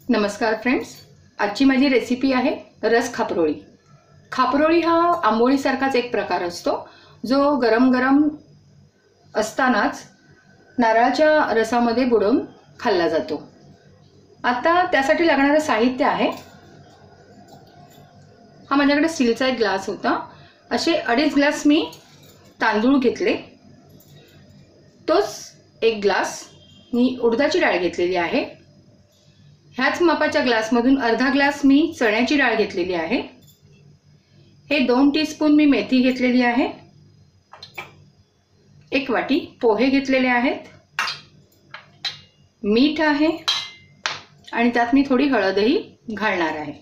नमस्कार फ्रेंड्स, आजची माझी रेसिपी आहे रस खापरोळी। खापरोळी हा आंबोळीसारखाच एक प्रकार असतो जो गरम गरम असतानाच नारळाच्या रसामध्ये बुडवून खाल्ला जातो। आता त्यासाठी लागणारे साहित्य आहे, हा माझ्याकडे स्टीलचा एक ग्लास होता। असे 2.5 ग्लास मी तांदूळ घेतले, तोच 1 ग्लास मी उडदाची डाळ घेतलेली आहे। ह्याच मापाच्या ग्लासमधून अर्धा ग्लास मी चण्याची डाळ घेतलेली आहे। हे 2 टीस्पून मी मेथी घेतलेली आहे। 1 वाटी पोहे घेतलेले आहेत, मीठ आहे आणि त्यात मी थोडी हळदही घालणार आहे।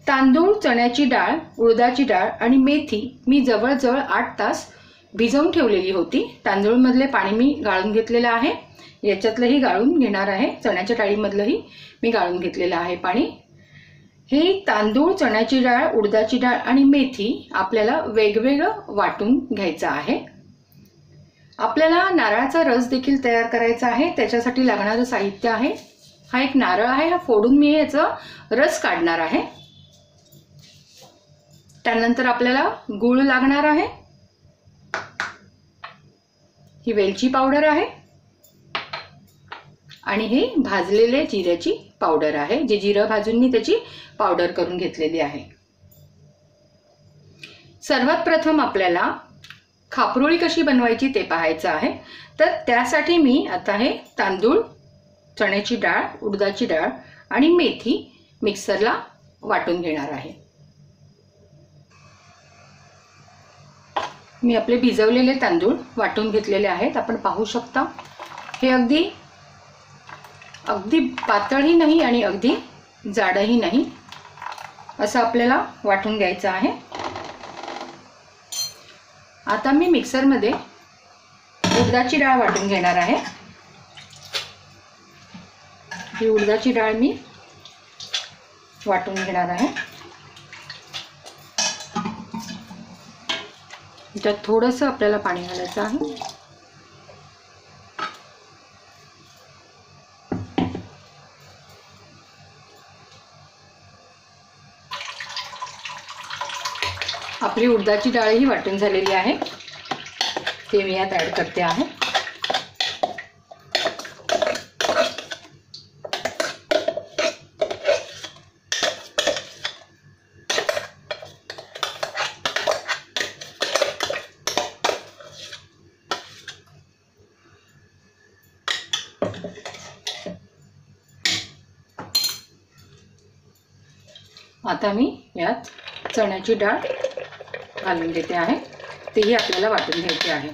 तांदूळ, चण्याची डाळ, उडदाची डाळ आणि मेथी मी जवळजवळ 8 तास भिजवून ठेवलेली होती। तांदूळमधले पाणी मी गाळून घेतलेले आहे, याच्यातलंही गाळून घेणार आहे, चण्याच्या डाळीमधलंही मी गाळून घेतलेलं आहे पाणी। हे तांदूळ, चण्याची डाळ, उडदाची डाळ आणि मेथी आपल्याला वेगवेगळं वाटून घ्यायचं आहे। आपल्याला नारळाचा रस देखील तयार करायचा आहे, त्याच्यासाठी लागणारं साहित्य आहे, हा एक नारळ आहे, हा फोडून मी याचा रस काढणार आहे। त्यानंतर आपल्याला गूळ लागणार आहे, ही वेलची पावडर आहे आणि हे भाजलेले जिऱ्याची पावडर आहे, जे जिरं भाजून मी त्याची पावडर करून घेतलेली आहे। सर्वात प्रथम आपल्याला खापरोळी कशी बनवायची ते पाहायचं आहे। तर त्यासाठी मी आता हे तांदूळ, चण्याची डाळ, उडदाची डाळ आणि मेथी मिक्सरला वाटून घेणार आहे। मी आपले भिजवलेले तांदूळ वाटून घेतलेले आहेत, आपण पाहू शकता। हे अगदी पातळही नाही आणि अगदी जाडही नाही, असं आपल्याला वाटून घ्यायचं आहे। आता मी मिक्सरमध्ये उडदाची डाळ वाटून घेणार आहे। ही उडदाची डाळ मी वाटून घेणार आहे। त्यात थोडंसं आपल्याला पाणी घालायचं आहे। आपली उडदाची डाळही वाटून झालेली आहे, ते मी यात ॲड करते आहे। आता मी यात चण्याची डाळ घालून देते आहे, तेही आपल्याला वाटून घ्यायचे आहे।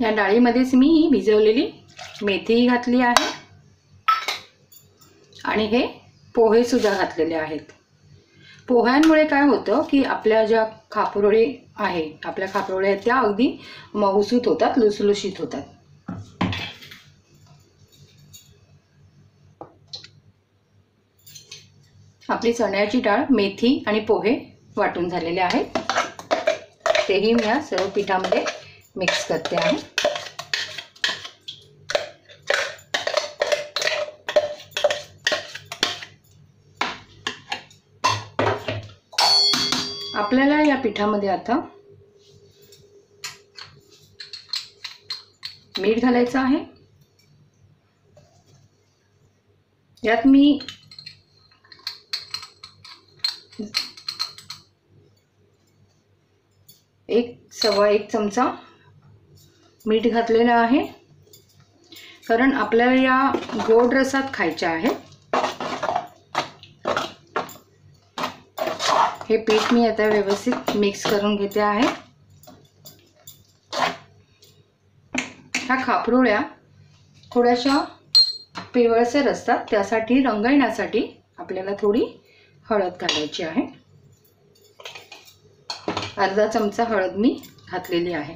या डाळीमध्येच मी भिजवलेली मेथी घातली आहे आणि हे पोहे सुद्धा घातलेले आहेत। पोह्यांमुळे काय होतं की आपल्या ज्या खापरोळी आहे, आपल्या खापरोळ्या त्या अगदी मऊसूत होतात, लुसलुशीत होतात। आपली चण्याची डाळ, मेथी आणि पोहे वाटून झालेले आहेत, तेही मी या सर्व पिठामध्ये मिक्स करते आहे। आपल्याला या पिठामध्ये आता मीठ घालायचं आहे। यात मी सव्वा एक चमचा मीठ घातलेलं आहे, कारण आपल्याला या गोड रसात खायच्या आहे। हे पीठ मी आता व्यवस्थित मिक्स करून घेते आहे। ह्या खापरोळ्या थोड्याशा पिवळसर असतात, त्यासाठी रंग येण्यासाठी आपल्याला थोडी हळद घालायची आहे। अर्धा चमचा हळद मी घातलेली आहे.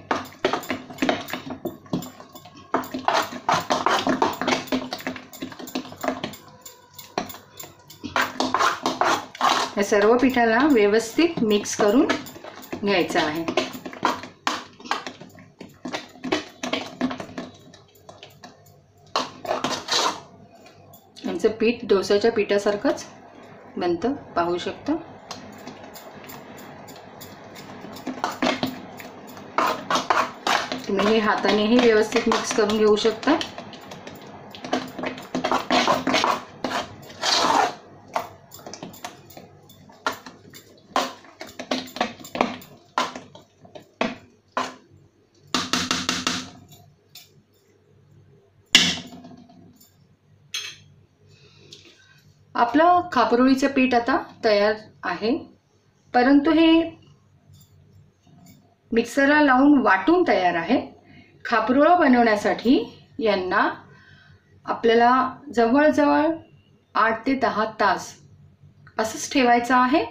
या सर्व पिठाला व्यवस्थित मिक्स करून घ्यायचं आहे. यांचं पीठ डोसाच्या पिठासारखंच बनतं, पाहू शकता. तुम्ही हे हातानेही व्यवस्थित मिक्स करून घेऊ शकता. आपलं खापरोळीचं पीठ आता तयार आहे, परंतु हे मिक्सरला लावून वाटून तयार आहे. खापरोळं बनवण्यासाठी यांना आपल्याला जवळजवळ 8 ते 10 तास असंच ठेवायचं आहे.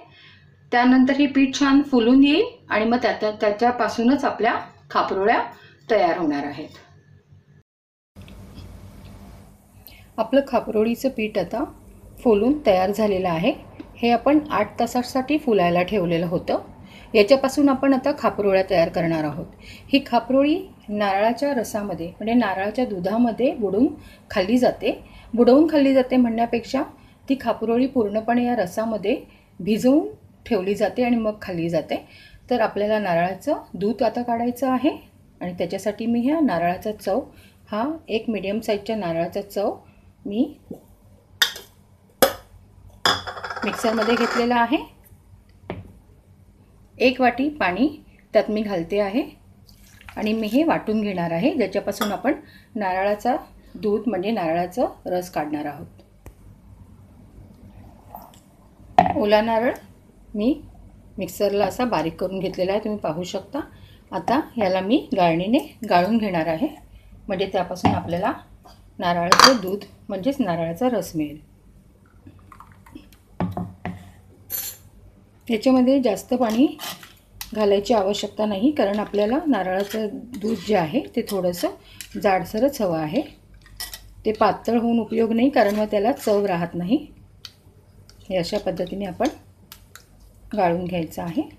त्यानंतर हे पीठ छान फुलून येईल आणि मग त्याच्यापासूनच आपल्या खापरोळ्या तयार होणार आहेत. आपलं खापरोळीचं पीठ आता फुलून तयार झालेलं आहे. हे आपण 8 तासासाठी फुलायला ठेवलेलं होतं. याच्यापासून आपण आता खापरोळ्या तयार करणार आहोत. ही खापरोळी नारळाच्या रसामध्ये म्हणजे नारळाच्या दुधामध्ये बुडवून खाल्ली जाते म्हणण्यापेक्षा ती खापरोळी पूर्णपणे या रसामध्ये भिजवून ठेवली जाते आणि मग खाल्ली जाते. तर आपल्याला नारळाचं दूध आता काढायचं आहे आणि त्याच्यासाठी मी ह्या नारळाचा चव हा एक मीडियम साईजच्या नारळाचा चव मी मिक्सरमध्ये घेतलेला आहे. 1 वाटी पाणी त्यात मी घालते आहे आणि मी हे वाटून घेणार आहे, ज्याच्यापासून आपण नारळाचा दूध म्हणजे नारळाचा रस काढणार आहोत. ओला नारळ मी मिक्सरला असा बारीक करून घेतलेला आहे, तुम्ही पाहू शकता. आता याला मी गाळणीने गाळून घेणार आहे, म्हणजे त्यापासून आपल्याला नारळाचं दूध म्हणजेच नारळाचा रस मिळेल. याच्यामध्ये जास्त पाणी घालायची आवश्यकता नाही, कारण आपल्याला नारळाचं दूध जे आहे ते थोडंसं जाडसरच हवं आहे. ते पातळ होऊन उपयोग नाही, कारण मग त्याला चव राहत नाही. हे अशा पद्धतीने आपण गाळून घ्यायचं आहे.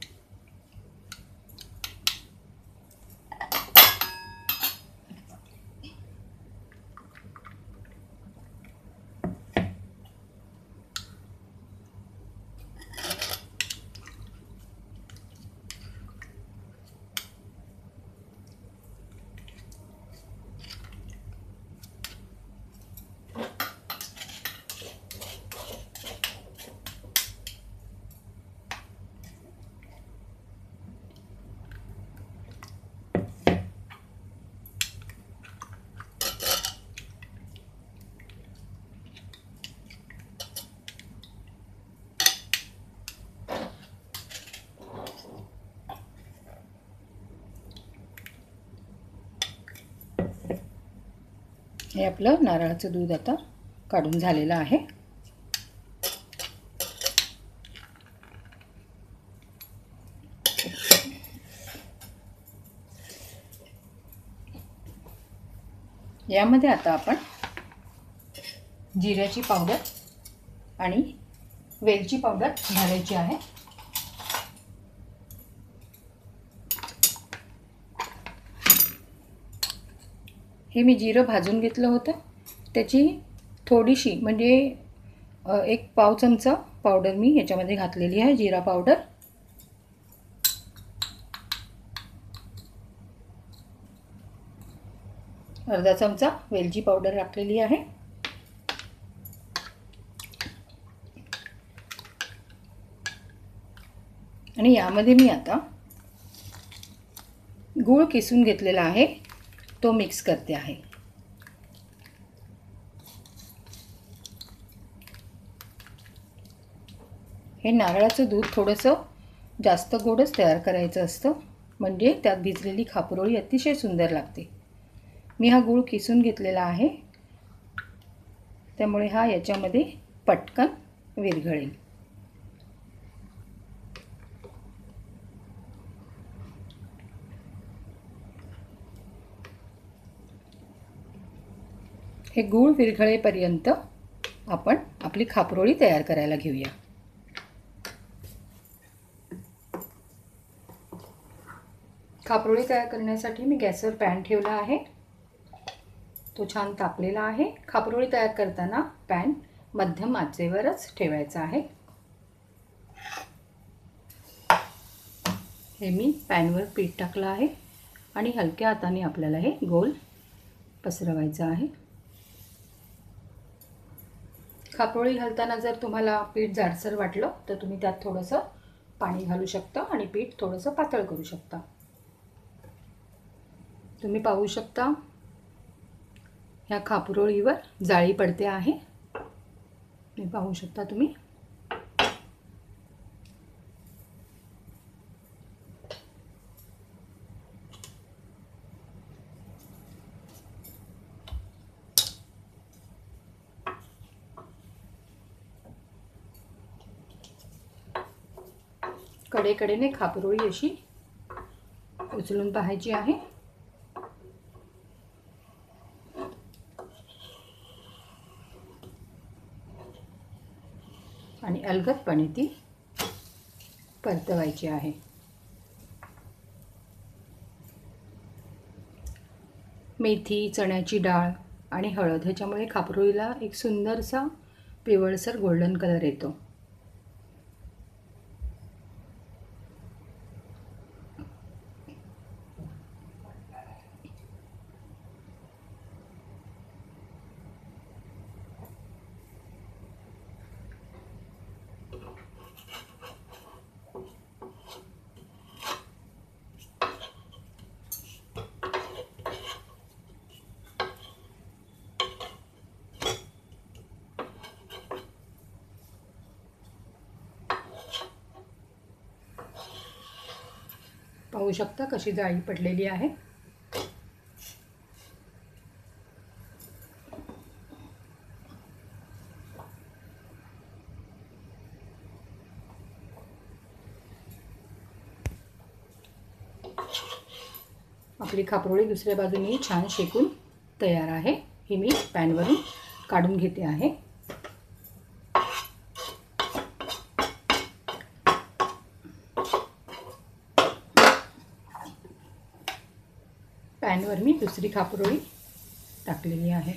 हे आपलं नारळाचं दूध आता काढून झालेलं आहे. यामध्ये आता आपण जिऱ्याची पावडर आणि वेलची पावडर घालायची आहे. हे मी जिरं भाजून घेतलं होतं, त्याची थोडीशी म्हणजे 1 पाव चमचा पावडर मी ह्याच्यामध्ये घातलेली आहे, जिरा पावडर. अर्धा चमचा वेलची पावडर टाकलेली आहे. आणि यामध्ये मी आता गूळ किसून घेतलेला आहे, तो मिक्स करते आहे. हे नारळाचं दूध थोडंसं जास्त गोडच तयार करायचं असतं, म्हणजे त्यात भिजलेली खापरोळी अतिशय सुंदर लागते. मी हा गूळ किसून घेतलेला आहे, त्यामुळे हा याच्यामध्ये पटकन विरघळेल. हे गूळ विरघळेपर्यंत आपण आपली खापरोळी तयार करायला घेऊया. खापरोळी तयार करण्यासाठी मी गॅसवर पॅन ठेवला आहे. तो छान तापलेला आहे. खापरोळी तयार करताना पॅन मध्यम आचेवरच ठेवायचा आहे. हे मी पॅनवर पीठ टाकलं आहे आणि हलक्या हाताने आपल्याला हे गोल पसरवायचं आहे. खापरोळी घालताना जर तुम्हाला पीठ जाडसर वाटलं तर तुम्ही त्यात थोडंसं पाणी घालू शकता आणि पीठ थोडंसं पातळ करू शकता. तुम्ही पाहू शकता ह्या खापरोळीवर जाळी पडते आहे. हे पाहू शकता तुम्ही. कडेकडेने खापरोळी अशी उचलून पाहायची आहे. आणि अलगदपणे ती परतवायची आहे. मेथी, चण्याची डाळ आणि हळद ह्याच्यामुळे खापरोळीला एक सुंदरसा पिवळसर गोल्डन कलर येतो. पाहू शकता कशी जाळी पडलेली आहे. आपली खापरोळी दुसऱ्या बाजूने छान शेकून तयार आहे. ही मी पॅनवरून काढून घेते आहे. पॅनवर मी दुसरी खापरोळी टाकलेली आहे.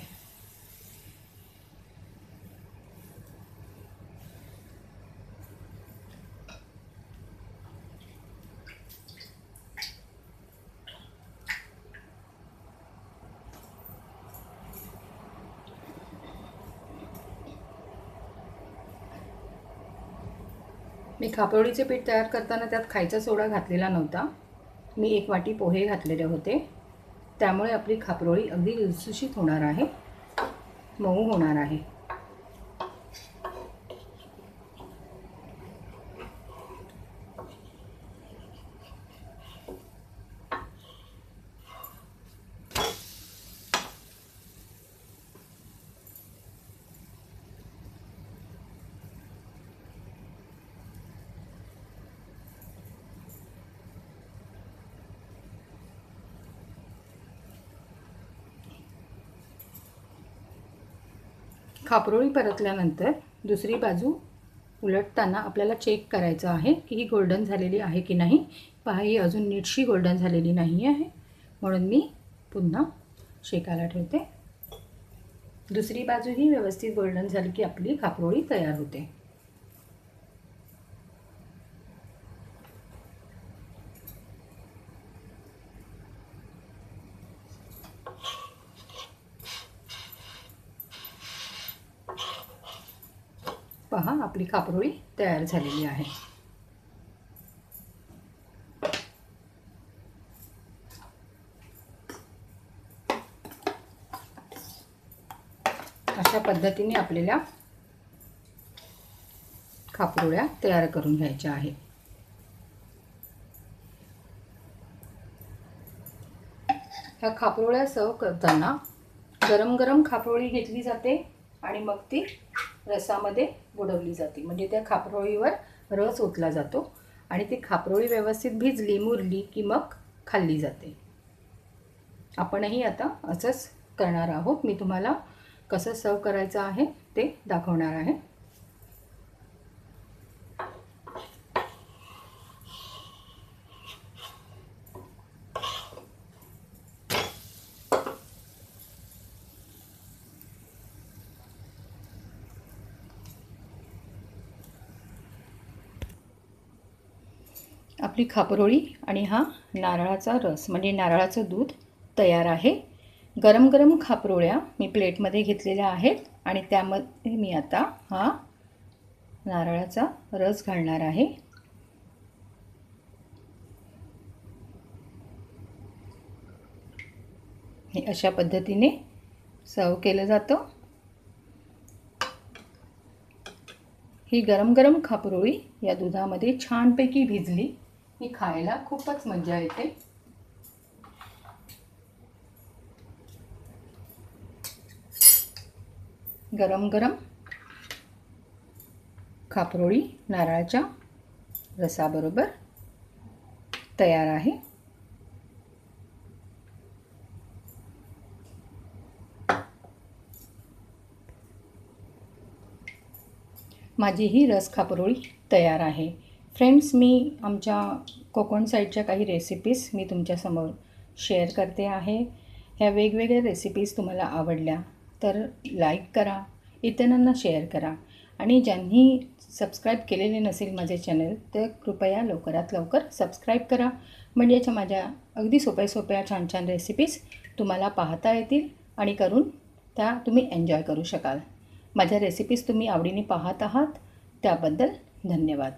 मी खापरोळीचे पीठ तयार करताना त्यात खायचा सोडा घातलेला नव्हता. मी 1 वाटी पोहे घातलेले होते. त्यामुळे आपली खापरोळी अगदी लुसलुशीत होणार आहे, मऊ होणार आहे. खापरोळी परतल्यानंतर दुसरी बाजू उलटताना आपल्याला चेक करायचं आहे की ही गोल्डन झालेली आहे की नाही. पहा, ही अजून नीटशी गोल्डन झालेली नाही आहे, म्हणून मी पुन्हा शेकायला ठेवते. दुसरी बाजू ही व्यवस्थित गोल्डन झाली की आपली खापरोळी तयार होते. पहा, आपली खापरोळी तयार झालेली आहे. अशा पद्धतीने आपल्याला खापरोळ्या तयार करून घ्यायच्या आहेत. ह्या खापरोळ्या सर्व करताना गरम गरम खापरोळी घेतली जाते आणि मग ती रसामध्ये बुडवली जाते. म्हणजे त्या खापरोळीवर रस ओतला जातो आणि ती खापरोळी व्यवस्थित भिजली, मुरली की मग खाल्ली जाते. आपणही आता असंच करणार आहोत. मी तुम्हाला कसं सर्व करायचं आहे ते दाखवणार आहे. आपली खापरोळी आणि हा नारळाचा रस म्हणजे नारळाचं दूध तयार आहे. गरम गरम खापरोळ्या मी प्लेटमध्ये घेतलेल्या आहेत आणि त्यामध्ये मी आता हा नारळाचा रस घालणार आहे. हे अशा पद्धतीने सर्व केलं जातं. ही गरम गरम खापरोळी या दुधामध्ये छानपैकी भिजली ही खायला खूपच मजा येते. गरम गरम खापरोळी नारळाच्या रसाबरोबर तयार आहे. माझी ही रस खापरोळी तयार आहे. फ्रेंड्स, मी आमच्या कोकण साईडच्या काही रेसिपीज मी तुमच्यासमोर शेअर करते आहे. ह्या वेगवेगळ्या रेसिपीज तुम्हाला आवडल्या तर लाईक करा, इतरांना शेअर करा आणि ज्यांनी सबस्क्राईब केलेले नसेल माझे चॅनल तर कृपया लवकरात लवकर सबस्क्राईब करा. म्हणजे माझ्या अगदी सोप्या सोप्या छान छान रेसिपीज तुम्हाला पाहता येतील आणि करून त्या तुम्ही एन्जॉय करू शकाल. माझ्या रेसिपीज तुम्ही आवडीने पाहत आहात त्याबद्दल धन्यवाद.